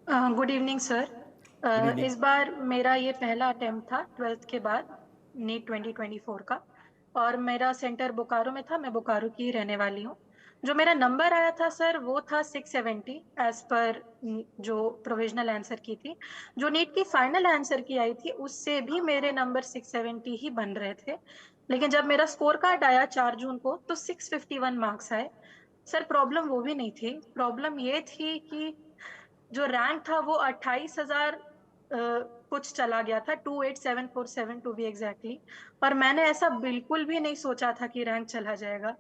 Good evening sir. Good evening. इस बार मेरा ये पहला अटेम्प्ट था 12th के बाद नीट 2024 का। और मेरा सेंटर बोकारो में था। मैं बोकारो की रहने वाली हूँ। जो मेरा नंबर आया था सर वो था 670 एज पर जो प्रोविजनल आंसर की थी। जो नीट की फाइनल आंसर की आई थी उससे भी मेरे नंबर 670 ही बन रहे थे। लेकिन जब मेरा स्कोर कार्ड आया 4 जून को तो 651 मार्क्स आए। सर प्रॉब्लम वो भी नहीं थी। प्रॉब्लम ये थी कि जो रैंक था वो 28,000 कुछ चला गया था, 28747 टू बी एग्जैक्टली। और मैंने ऐसा बिल्कुल भी नहीं सोचा था कि रैंक चला जाएगा।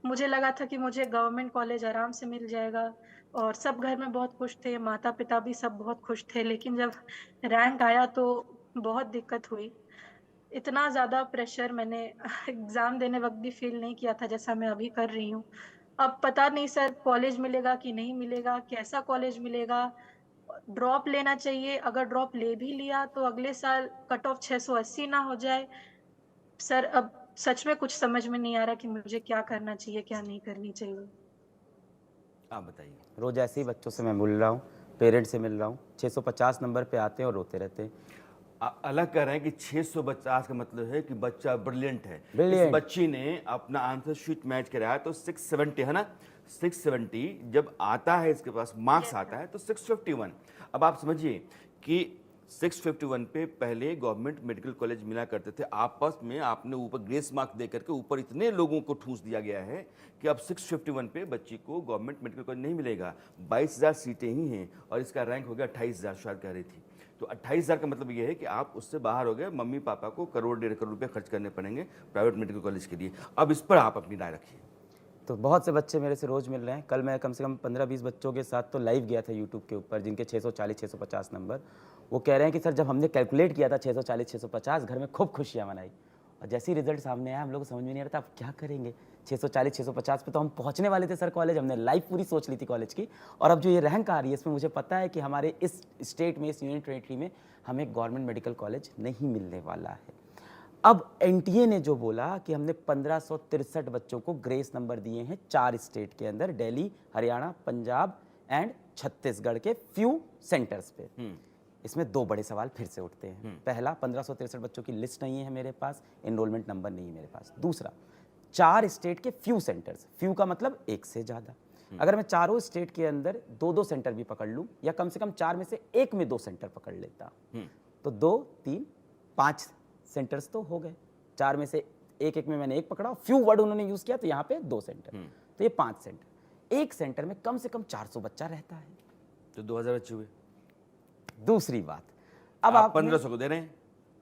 मुझे लगा था कि मुझे गवर्नमेंट कॉलेज आराम से मिल जाएगा। और सब घर में बहुत खुश थे, माता पिता भी सब बहुत खुश थे। लेकिन जब रैंक आया तो बहुत दिक्कत हुई। इतना ज्यादा प्रेशर मैंने एग्जाम देने वक्त भी फील नहीं किया था जैसा मैं अभी कर रही हूँ। अब पता नहीं सर कॉलेज मिलेगा कि नहीं मिलेगा, कैसा कॉलेज मिलेगा। ड्रॉप लेना चाहिए, अगर ड्रॉप ले भी लिया तो अगले साल कट ऑफ 680 ना हो जाए। सर अब सच में कुछ समझ में नहीं आ रहा कि मुझे क्या करना चाहिए क्या नहीं करनी चाहिए। आप बताइए। रोज़ ऐसे ही बच्चों से मैं मिल रहा हूँ, पेरेंट्स से मिल रहा हूँ, 650 नंबर पे आते हैं और रोते रहते हैं। अलग कह रहे हैं कि 650 का मतलब है कि बच्चा ब्रिलियंट है। इस ब्रिलियंट। बच्ची ने अपना आंसर शीट मैच कराया तो 670 है ना। 670 जब आता है, इसके पास मार्क्स यस आता सर। है तो 651। अब आप समझिए कि 651 पे पहले गवर्नमेंट मेडिकल कॉलेज मिला करते थे। आपस में आपने ऊपर ग्रेस मार्क्स दे करके ऊपर इतने लोगों को ठूस दिया गया है कि अब 651 पे बच्ची को गवर्नमेंट मेडिकल कॉलेज नहीं मिलेगा। 22,000 सीटें ही हैं और इसका रैंक हो गया 28,000 शायद कह रही थी। तो 28,000 का मतलब ये है कि आप उससे बाहर हो गए। मम्मी पापा को करोड़ 1.5 करोड़ रुपए खर्च करने पड़ेंगे प्राइवेट मेडिकल कॉलेज के लिए। अब इस पर आप अपनी राय रखिए। तो बहुत से बच्चे मेरे से रोज़ मिल रहे हैं। कल मैं कम से कम 15-20 बच्चों के साथ तो लाइव गया था यूट्यूब के ऊपर, जिनके 640-650 नंबर। वो कह रहे हैं कि सर जब हमने कैलकुलेट किया था 640-650, घर में खूब खुशियाँ मनाई। और जैसे ही रिजल्ट सामने आया हम लोग को समझ में नहीं आ रहा था अब क्या करेंगे। 640-650 पे तो हम पहुँचने वाले थे सर कॉलेज, हमने लाइफ पूरी सोच ली थी कॉलेज की। और अब जो ये रैंक आ रही है इसमें मुझे पता है कि हमारे इस स्टेट में, इस यूनियन टेरेटरी में हमें गवर्नमेंट मेडिकल कॉलेज नहीं मिलने वाला है। अब एनटीए ने जो बोला कि हमने 1563 बच्चों को ग्रेस नंबर दिए हैं 4 स्टेट के अंदर, दिल्ली, हरियाणा, पंजाब एंड छत्तीसगढ़ के फ्यू सेंटर्स पे। इसमें दो बड़े सवाल फिर से उठते हैं। पहला, 1563 बच्चों की लिस्ट नहीं है मेरे पास, एनरोलमेंट नंबर नहीं है मेरे पास। दूसरा, 4 स्टेट के फ्यू सेंटर्स, फ्यू का मतलब एक से ज़्यादा। अगर मैं चारों स्टेट के अंदर दो दो सेंटर भी पकड़ लूँ या कम से कम 4 में से एक में 2 सेंटर पकड़ लेता तो 2, 3, 5 सेंटर्स तो हो गए। 4 में से एक एक में मैंने एक पकड़ा, फ्यू वर्ड उन्होंने यूज़ किया तो यहाँ पे 2 सेंटर, तो ये 5 सेंटर। एक सेंटर में कम से कम 400 बच्चा रहता है। तो 2,000 बच्चे हुए। दूसरी बात, अब आप आपने 1,500 को दे रहे हैं।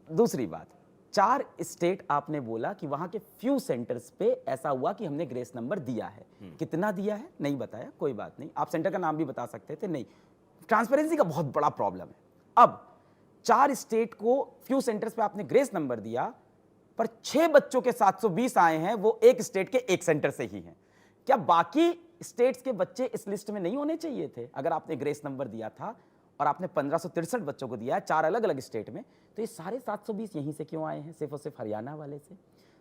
दूसरी बात, 4 स्टेट आपने बोला कि वहां के फ्यू सेंटर्स पे ऐसा हुआ कि हमने ग्रेस नंबर दिया है। कितना दिया है नहीं बताया, कोई बात नहीं, आप सेंटर का नाम भी बता सकते थे, नहीं। ट्रांसपेरेंसी का बहुत बड़ा प्रॉब्लम है। अब 4 स्टेट को फ्यू सेंटर्स पे आपने ग्रेस नंबर दिया, पर 6 बच्चों के 720 आए हैं, वो एक स्टेट के एक सेंटर से ही हैं। क्या बाकी स्टेट्स के बच्चे इस लिस्ट में नहीं होने चाहिए थे? अगर आपने ग्रेस नंबर दिया था और आपने 1563 बच्चों को दिया है 4 अलग अलग स्टेट में, तो ये सारे 720 यहीं से क्यों आए हैं, सिर्फ और सिर्फ हरियाणा वाले से?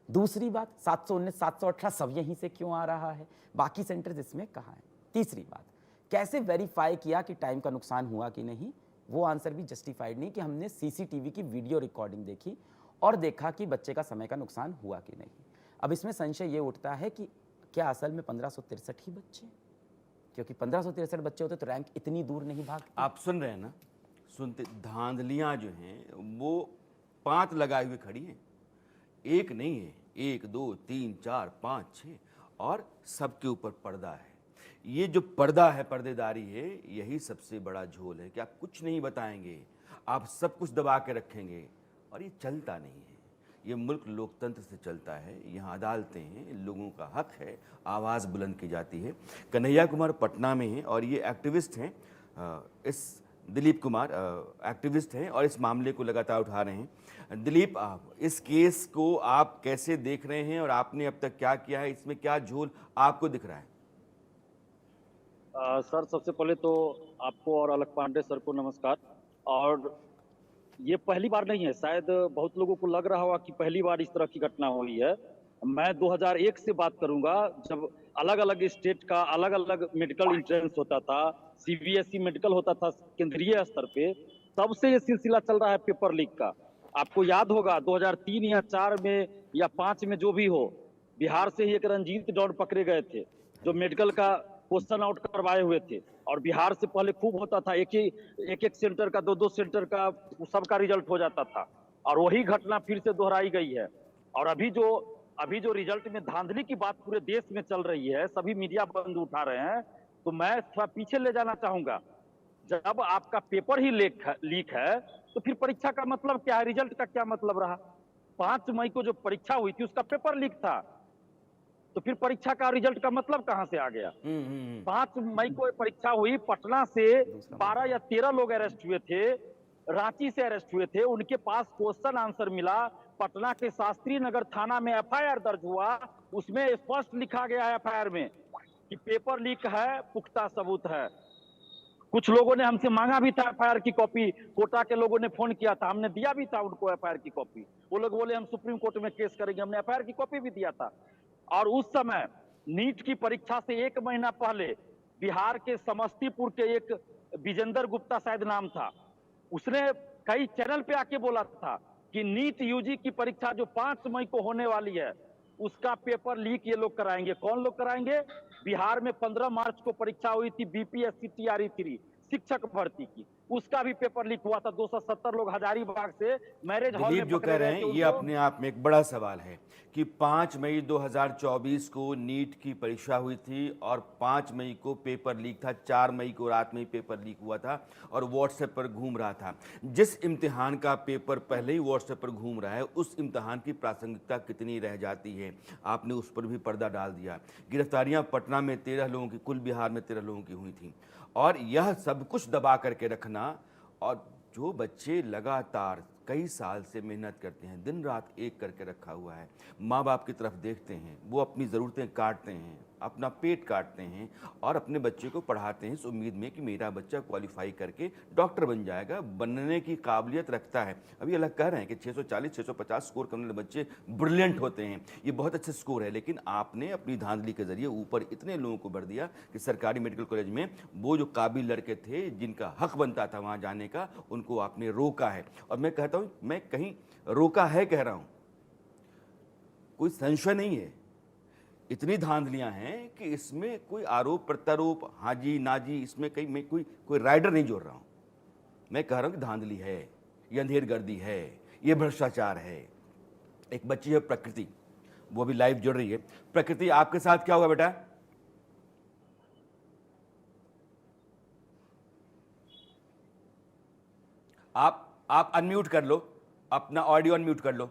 दूसरी बात, 719, 718 सब यहीं से क्यों आ रहा है, बाकी सेंटर्स इसमें कहाँ हैं? तीसरी बात, कैसे वेरीफाई किया कि टाइम का नुकसान हुआ कि नहीं? वो आंसर भी जस्टिफाइड नहीं कि हमने सीसीटीवी की वीडियो रिकॉर्डिंग देखी और देखा कि बच्चे का समय का नुकसान हुआ कि नहीं। अब इसमें संशय ये उठता है कि क्या असल में 1563 ही बच्चे? क्योंकि 1563 बच्चे होते तो रैंक इतनी दूर नहीं भागती। आप सुन रहे हैं ना, सुनते धांधलियां जो हैं वो 5 लगाए हुए खड़ी हैं। एक नहीं है, 1, 2, 3, 4, 5, 6 और सबके ऊपर पर्दा है। ये जो पर्दा है, पर्देदारी है, यही सबसे बड़ा झोल है कि आप कुछ नहीं बताएंगे, आप सब कुछ दबा के रखेंगे और ये चलता नहीं है। ये मुल्क लोकतंत्र से चलता है, यहाँ अदालतें हैं, लोगों का हक है, आवाज़ बुलंद की जाती है। कन्हैया कुमार पटना में हैं और ये एक्टिविस्ट हैं। इस दिलीप कुमार एक्टिविस्ट हैं और इस मामले को लगातार उठा रहे हैं। दिलीप, आप इस केस को आप कैसे देख रहे हैं और आपने अब तक क्या किया है, इसमें क्या झोल आपको दिख रहा है? सर सबसे पहले तो आपको और अलग पांडे सर को नमस्कार। और ये पहली बार नहीं है, शायद बहुत लोगों को लग रहा होगा कि पहली बार इस तरह की घटना हुई है। मैं 2001 से बात करूंगा, जब अलग अलग स्टेट का अलग अलग मेडिकल इंट्रेंस होता था, सीबीएसई मेडिकल होता था केंद्रीय स्तर पे, तब से ये सिलसिला चल रहा है पेपर लीक का। आपको याद होगा 2003 या 4 में या 5 में जो भी हो, बिहार से ही एक रंजीत डॉन पकड़े गए थे जो मेडिकल का क्वेश्चन आउट करवाए हुए थे। और बिहार से पहले खूब होता था, एक सेंटर का, दो सेंटर का सबका रिजल्ट हो जाता था। और वही घटना फिर से दोहराई गई है। और अभी जो रिजल्ट में धांधली की बात पूरे देश में चल रही है, सभी मीडिया बंद उठा रहे हैं, तो मैं थोड़ा पीछे ले जाना चाहूंगा। जब आपका पेपर ही लीक है तो फिर परीक्षा का मतलब क्या है, रिजल्ट का क्या मतलब रहा? 5 मई को जो परीक्षा हुई थी उसका पेपर लीक था, तो फिर परीक्षा का रिजल्ट का मतलब कहां से आ गया? 5 मई को परीक्षा हुई, पटना से 12 या 13 लोग अरेस्ट हुए थे, रांची से अरेस्ट हुए थे, उनके पास क्वेश्चन आंसर मिला, पटना के शास्त्री नगर थाना में एफआईआर दर्ज हुआ, उसमें स्पष्ट लिखा गया है एफआईआर में कि पेपर लीक है, पुख्ता सबूत है। कुछ लोगों ने हमसे मांगा भी था एफआईआर की कॉपी, कोटा के लोगों ने फोन किया था, हमने दिया भी था उनको एफआईआर की कॉपी। वो लोग बोले हम सुप्रीम कोर्ट में केस करेंगे, हमने एफआईआर की कॉपी भी दिया था। और उस समय नीट की परीक्षा से 1 महीना पहले बिहार के समस्तीपुर के एक विजेंदर गुप्ता शायद नाम था, उसने कई चैनल पे आके बोला था कि नीट यूजी की परीक्षा जो 5 मई को होने वाली है उसका पेपर लीक ये लोग कराएंगे। कौन लोग कराएंगे? बिहार में 15 मार्च को परीक्षा हुई थी बीपीएससी टीआरई 3 शिक्षक भर्ती की, उसका भी पेपर लीक हुआ था। 270 लोग हजारीबाग से मैरिज हॉल दिलीप में जो पकड़े कह रहे गए हैं थे ये उनको। अपने आप में एक बड़ा सवाल है कि 5 मई 2024 को नीट की परीक्षा हुई थी और 5 मई को पेपर लीक था, 4 मई को रात में ही पेपर लीक हुआ था और व्हाट्सएप पर घूम रहा था। जिस इम्तिहान का पेपर पहले ही व्हाट्सएप पर घूम रहा है उस इम्तिहान की प्रासंगिकता कितनी रह जाती है, आपने उस पर भी पर्दा डाल दिया। गिरफ्तारियां पटना में 13 लोगों की, कुल बिहार में 13 लोगों की हुई थी। और यह सब कुछ दबा करके रखना, और जो बच्चे लगातार कई साल से मेहनत करते हैं, दिन रात एक करके रखा हुआ है, माँ बाप की तरफ देखते हैं, वो अपनी ज़रूरतें काटते हैं, अपना पेट काटते हैं और अपने बच्चे को पढ़ाते हैं इस उम्मीद में कि मेरा बच्चा क्वालिफाई करके डॉक्टर बन जाएगा, बनने की काबिलियत रखता है। अभी अलग कह रहे हैं कि 640 650 स्कोर करने वाले बच्चे ब्रिलियंट होते हैं, ये बहुत अच्छे स्कोर है, लेकिन आपने अपनी धांधली के जरिए ऊपर इतने लोगों को भर दिया कि सरकारी मेडिकल कॉलेज में वो जो काबिल लड़के थे जिनका हक बनता था वहाँ जाने का, उनको आपने रोका है। और मैं कहता हूँ, मैं कहीं रोका है कह रहा हूँ, कोई संशय नहीं है। इतनी धांधलियां हैं कि इसमें कोई आरोप प्रत्यारोप, हाजी नाजी, इसमें कहीं मैं कोई राइडर नहीं जोड़ रहा हूं। मैं कह रहा हूं कि धांधली है, ये अंधेरगर्दी है, ये भ्रष्टाचार है। एक बच्ची है प्रकृति, वो भी लाइव जुड़ रही है। प्रकृति, आपके साथ क्या हुआ बेटा? आप अनम्यूट कर लो, अपना ऑडियो अनम्यूट कर लो।